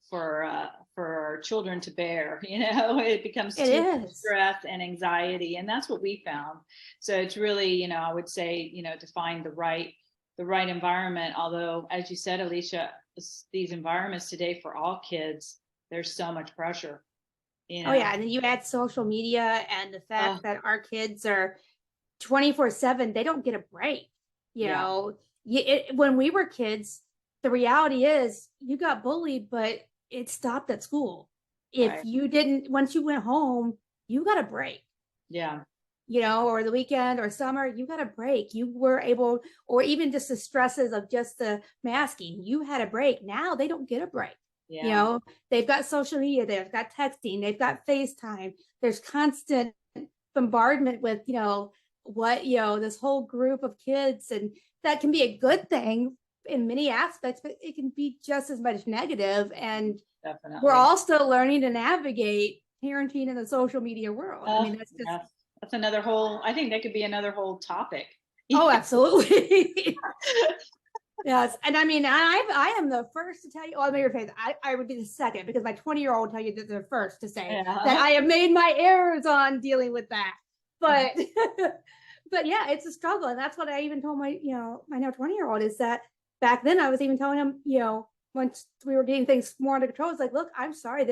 for children to bear. It becomes too much stress and anxiety, and that's what we found. So it's really, I would say, to find the right environment. Although, as you said, Alicia, these environments today for all kids, there's so much pressure. Oh yeah, and then you add social media and the fact that our kids are 24/7, they don't get a break. When we were kids, the reality is you got bullied, but it stopped at school. If you didn't, once you went home, you got a break. Yeah. Or the weekend or summer, you got a break. You were able, or even just the stresses of just the masking, you had a break. Now they don't get a break. Yeah. They've got social media, they've got texting, they've got FaceTime. There's constant bombardment with, this whole group of kids. And that can be a good thing in many aspects, but it can be just as much negative. And definitely, we're all still learning to navigate parenting in the social media world. I mean, that's another whole, I think that could be another whole topic. Oh, absolutely. Yes. And I mean, I am the first to tell you, well, I would be the second, because my 20-year-old will tell you that they're first to say that I have made my errors on dealing with that. But but yeah, it's a struggle. And that's what I even told my now 20-year-old, is that back then I was even telling him, once we were getting things more under control, it's like, look, I'm sorry,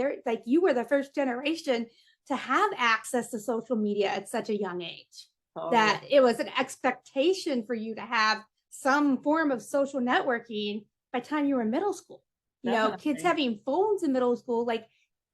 you were the first generation to have access to social media at such a young age, that it was an expectation for you to have some form of social networking by the time you were in middle school. Kids having phones in middle school, like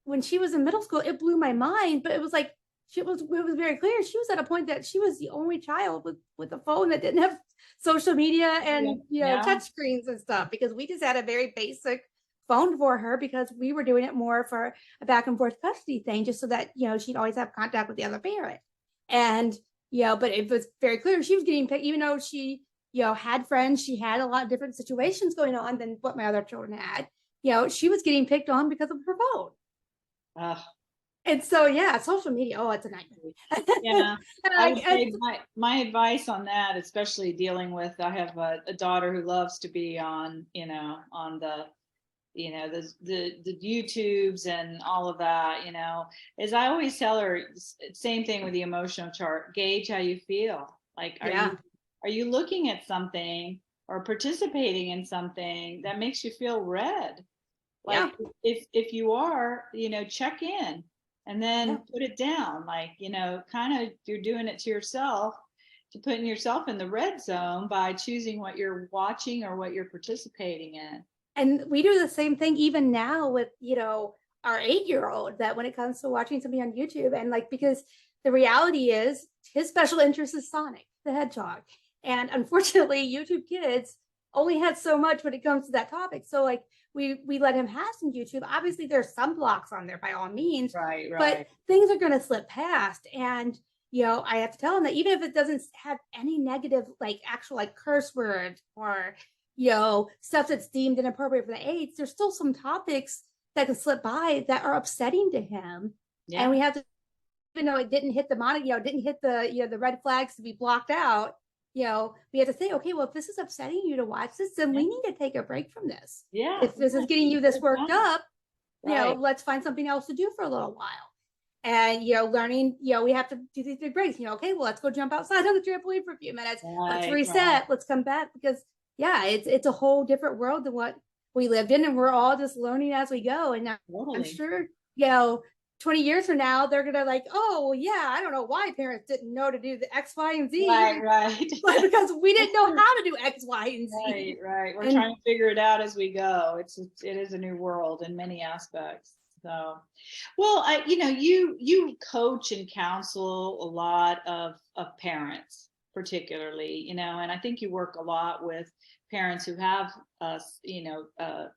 when she was in middle school, it blew my mind, but it was like, it was very clear. She was at a point that she was the only child with a phone that didn't have social media and touch screens and stuff, because we just had a very basic phone for her, because we were doing it more for a back and forth custody thing, just so that she'd always have contact with the other parent. And but it was very clear she was getting picked, even though she had friends, she had a lot of different situations going on than what my other children had. She was getting picked on because of her phone. And so, social media, it's a nightmare. Yeah. I would say my advice on that, especially dealing with, I have a daughter who loves to be on, on the YouTubes and all of that, is I always tell her, same thing with the emotional chart, gauge how you feel. Like, are you looking at something or participating in something that makes you feel red? Like, if you are, check in. And then put it down, like, kind of, you're doing it to yourself, to putting yourself in the red zone by choosing what you're watching or what you're participating in. And we do the same thing even now with, our 8-year-old, that when it comes to watching something on YouTube, and like, because the reality is his special interest is Sonic the Hedgehog. And unfortunately, YouTube Kids only had so much when it comes to that topic. So like, we let him have some YouTube. Obviously, there's some blocks on there by all means, right. But things are going to slip past. And, I have to tell him that even if it doesn't have any negative, like actual like curse words or, stuff that's deemed inappropriate for the age, there's still some topics that can slip by that are upsetting to him. Yeah. And we have to, even though it didn't hit the didn't hit the, the red flags to be blocked out, we have to say, okay, well, if this is upsetting you to watch this, then we need to take a break from this. Yeah. If this is getting you this worked up, let's find something else to do for a little while. And, learning, we have to do these big breaks, okay, well, let's go jump outside on the trampoline for a few minutes. Let's reset. Let's come back, because it's a whole different world than what we lived in. And we're all just learning as we go. And I'm sure, 20 years from now, they're going to like, oh, well, I don't know why parents didn't know to do the X, Y, and Z. Right. But because we didn't know how to do X, Y, and Z. Right. We're trying to figure it out as we go. It is a new world in many aspects. So, well, you coach and counsel a lot of parents. particularly, and I think you work a lot with parents who have,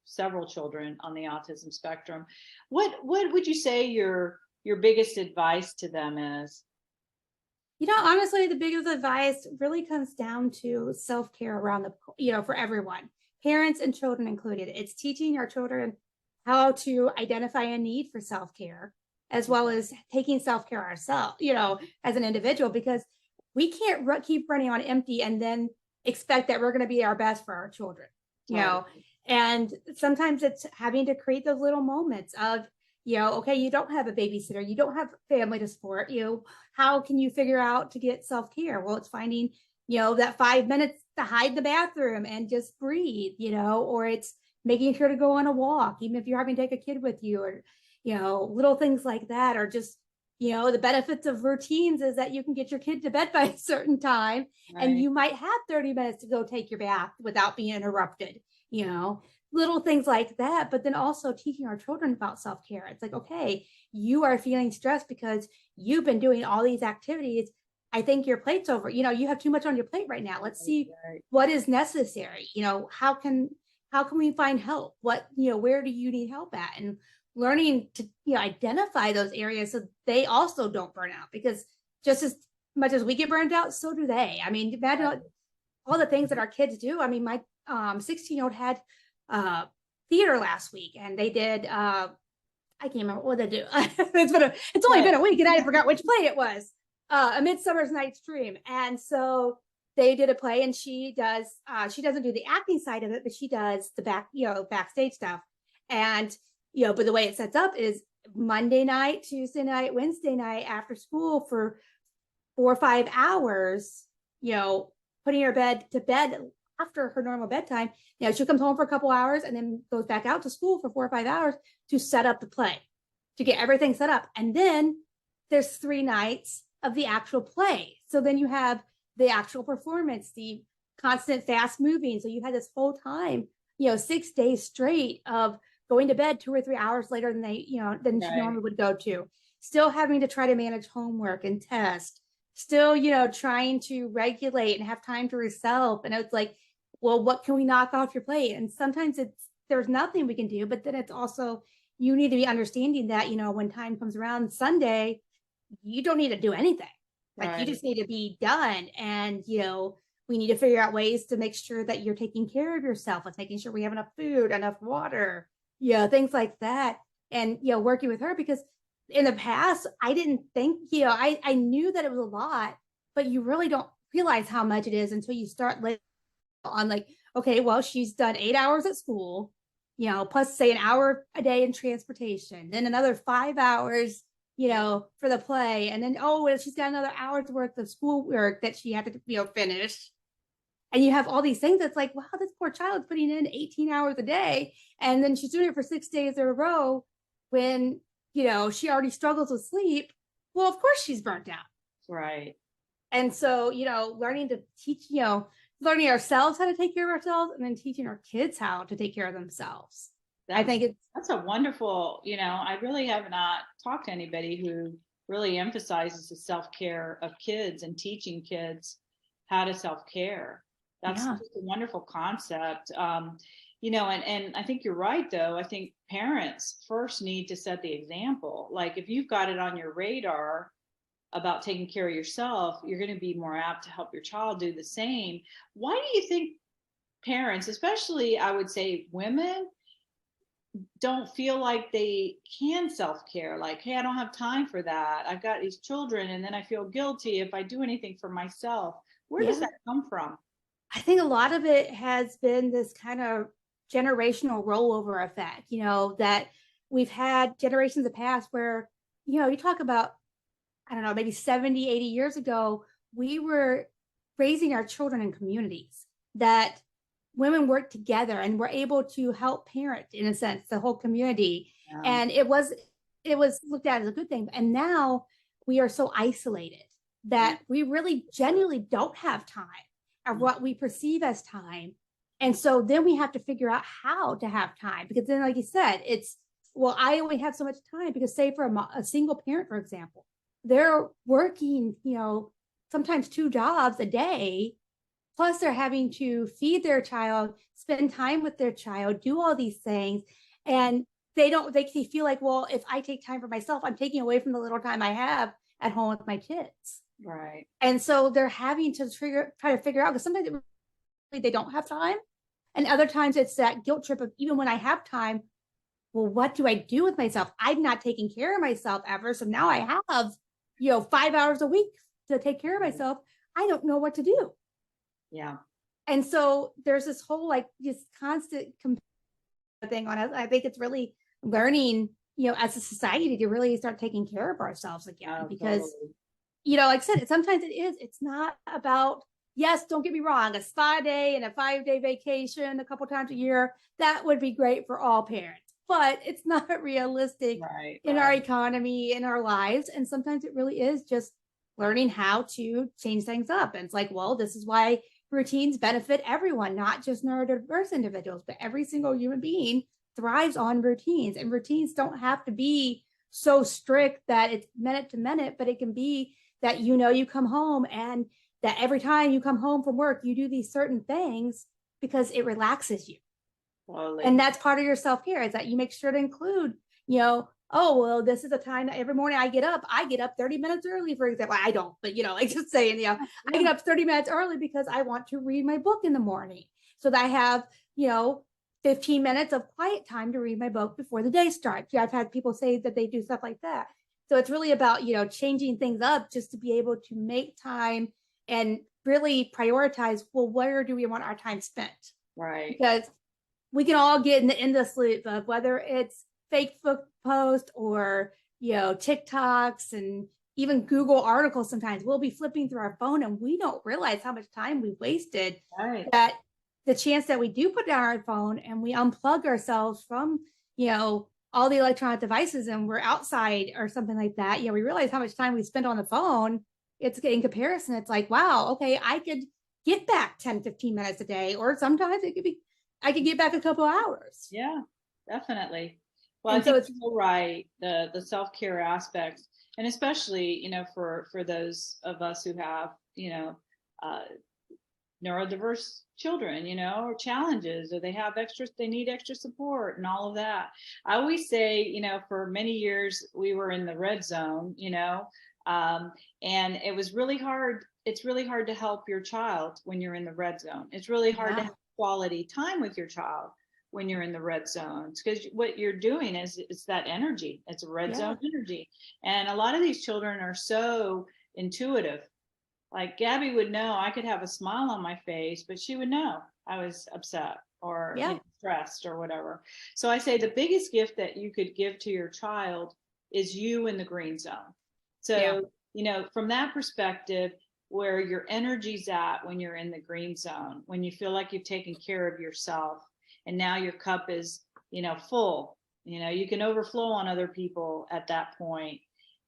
several children on the autism spectrum. What would you say your biggest advice to them is? Honestly, the biggest advice really comes down to self-care around for everyone, parents and children included. It's teaching our children how to identify a need for self-care, as well as taking self-care ourselves, as an individual, because we can't keep running on empty and then expect that we're going to be our best for our children, and sometimes it's having to create those little moments of, okay, you don't have a babysitter, you don't have family to support you. How can you figure out to get self-care? Well, it's finding, that 5 minutes to hide the bathroom and just breathe, or it's making sure to go on a walk, even if you're having to take a kid with you, or, little things like that, or just, the benefits of routines is that you can get your kid to bed by a certain time, right, and you might have 30 minutes to go take your bath without being interrupted, little things like that. But then also teaching our children about self-care. It's like, okay, you are feeling stressed because you've been doing all these activities. I think your plate's over. You have too much on your plate right now. Let's see what is necessary. How can we find help? Where do you need help at? And learning to, identify those areas so they also don't burn out, because just as much as we get burned out, so do they. I mean, imagine all the things that our kids do. I mean, my 16-year-old had theater last week, and they did I can't remember what they do. It's only been a week and I forgot which play it was. A Midsummer's Night's Dream. And so they did a play, and she doesn't do the acting side of it, but she does the backstage stuff. And but the way it sets up is Monday night, Tuesday night, Wednesday night after school for 4 or 5 hours, putting her to bed after her normal bedtime. She comes home for a couple hours and then goes back out to school for 4 or 5 hours to set up the play, to get everything set up. And then there's 3 nights of the actual play. So then you have the actual performance, the constant fast moving. So you had this whole time, 6 days straight of going to bed 2 or 3 hours later than she normally would go to. Still having to try to manage homework and test. Still, trying to regulate and have time to yourself. And it's like, well, what can we knock off your plate? And sometimes there's nothing we can do, but then it's also, you need to be understanding that, when time comes around Sunday, you don't need to do anything. Like, you just need to be done. And, we need to figure out ways to make sure that you're taking care of yourself, with making sure we have enough food, enough water, things like that. And, working with her, because in the past, I didn't think, I knew that it was a lot, but you really don't realize how much it is until you start on, like, okay, well, she's done 8 hours at school, plus say an hour a day in transportation, then another 5 hours, for the play. And then, she's got another hour's worth of schoolwork that she had to, finish. And you have all these things that's like, wow, this poor child's putting in 18 hours a day. And then she's doing it for 6 days in a row when, she already struggles with sleep. Well, of course she's burnt out. Right. And so, learning to teach, learning ourselves how to take care of ourselves, and then teaching our kids how to take care of themselves. I think that's a wonderful, I really have not talked to anybody who really emphasizes the self-care of kids and teaching kids how to self-care. That's just a wonderful concept. And I think you're right, though. I think parents first need to set the example. Like, if you've got it on your radar about taking care of yourself, you're going to be more apt to help your child do the same. Why do you think parents, especially I would say women, don't feel like they can self-care? Like, hey, I don't have time for that. I've got these children, and then I feel guilty if I do anything for myself. Where does that come from? I think a lot of it has been this kind of generational rollover effect, that we've had generations of past where, you talk about, I don't know, maybe 70, 80 years ago, we were raising our children in communities that women worked together and were able to help parent, in a sense, the whole community. Yeah. And it was looked at as a good thing. And now we are so isolated that we really genuinely don't have time, of what we perceive as time. And so then we have to figure out how to have time, because then, like you said, it's, well, I only have so much time, because say for a single parent, for example, they're working, sometimes 2 jobs a day, plus they're having to feed their child, spend time with their child, do all these things. And they feel like, well, if I take time for myself, I'm taking away from the little time I have at home with my kids. Right. And so they're having to try to figure out, because sometimes they don't have time. And other times it's that guilt trip of, even when I have time, well, what do I do with myself? I'm not taking care of myself ever. So now I have, 5 hours a week to take care of myself. I don't know what to do. Yeah. And so there's this whole this constant thing on us. I think it's really learning, as a society, to really start taking care of ourselves again, because, totally. Like I said, sometimes it's not about, yes, don't get me wrong, a spa day and a 5-day vacation a couple times a year, that would be great for all parents, but it's not realistic in our economy, in our lives. And sometimes it really is just learning how to change things up. And it's like, well, this is why routines benefit everyone, not just neurodiverse individuals, but every single human being thrives on routines. And routines don't have to be so strict that it's minute to minute, but it can be that, you come home, and that every time you come home from work, you do these certain things because it relaxes you. Totally. And that's part of your self-care, is that you make sure to include, oh, well, this is the time that every morning I get up 30 minutes early, for example. I don't, but just saying, I get up 30 minutes early because I want to read my book in the morning, so that I have, 15 minutes of quiet time to read my book before the day starts. I've had people say that they do stuff like that. So it's really about, changing things up just to be able to make time and really prioritize, well, where do we want our time spent? Right. Because we can all get in the endless loop of whether it's Facebook posts or, TikToks and even Google articles. Sometimes we'll be flipping through our phone and we don't realize how much time we've wasted. Right. That the chance that we do put down our phone and we unplug ourselves from, all the electronic devices, and we're outside or something like that, we realize how much time we spend on the phone. It's in comparison, it's like, wow, okay, I could get back 10-15 minutes a day, or sometimes I could get back a couple hours. Yeah, definitely. Well, and I think it's so right, the self-care aspects, and especially, for those of us who have, neurodiverse children, or challenges, or they need extra support and all of that. I always say, for many years we were in the red zone, and it was really hard. It's really hard to help your child when you're in the red zone. It's really hard to have quality time with your child when you're in the red zone, because what you're doing is it's that energy. It's a red zone energy. And a lot of these children are so intuitive. Like Gabby would know, I could have a smile on my face, but she would know I was upset or stressed or whatever. So I say the biggest gift that you could give to your child is you in the green zone. So, from that perspective, where your energy's at when you're in the green zone, when you feel like you've taken care of yourself and now your cup is, full, you can overflow on other people at that point.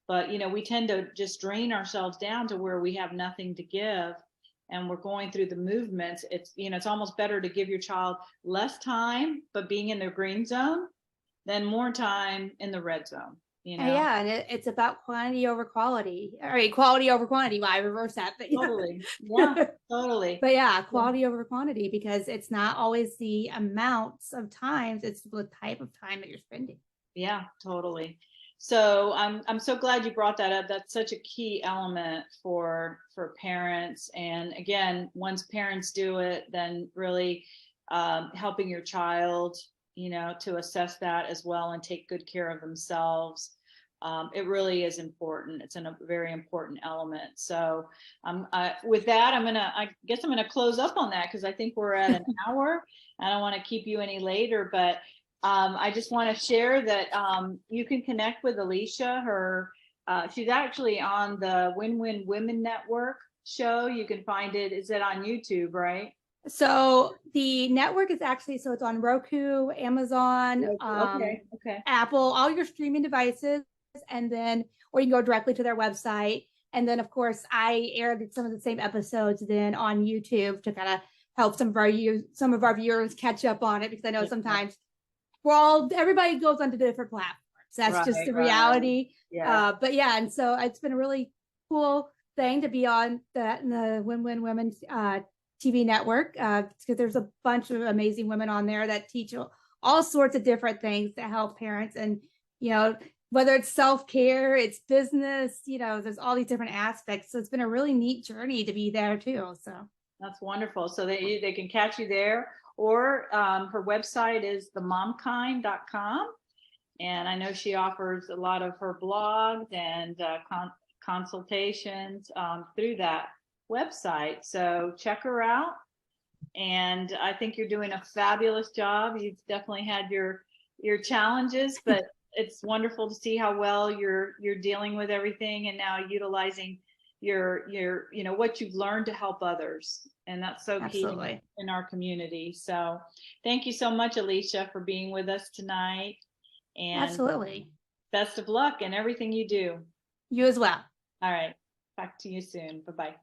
But, we tend to just drain ourselves down to where we have nothing to give, and we're going through the movements. It's, it's almost better to give your child less time, but being in the green zone, than more time in the red zone. Yeah, and it's about quantity over quality, or quality over quantity. Well, I reverse that, but totally, yeah, totally. But quality over quantity, because it's not always the amounts of times; it's the type of time that you're spending. Yeah, totally. So I'm so glad you brought that up. That's such a key element for parents. And again, once parents do it, then really helping your child, to assess that as well and take good care of themselves. It really is important. It's a very important element. So with that, I guess I'm gonna close up on that, because I think we're at an hour. I don't want to keep you any later, but I just want to share that you can connect with Alicia. She's actually on the Win-Win Women Network show. You can find it. Is it on YouTube, right? So the network is actually, it's on Roku, Amazon, Apple, all your streaming devices, and then, or you can go directly to their website. And then, of course, I aired some of the same episodes then on YouTube to kind of help some of our viewers catch up on it, because I know sometimes everybody goes onto different platforms. That's just the reality. But and so it's been a really cool thing to be on the Win-Win Women TV network, because there's a bunch of amazing women on there that teach all sorts of different things to help parents. And, whether it's self-care, it's business, there's all these different aspects. So it's been a really neat journey to be there too. So that's wonderful. So they can catch you there, or her website is themomkind.com. And I know she offers a lot of her blogs and consultations through that website. So check her out. And I think you're doing a fabulous job. You've definitely had your challenges, but it's wonderful to see how well you're dealing with everything, and now utilizing your what you've learned to help others. And that's so key in our community. So thank you so much, Alicia, for being with us tonight. And absolutely. Best of luck in everything you do. You as well. All right. Talk to you soon. Bye-bye.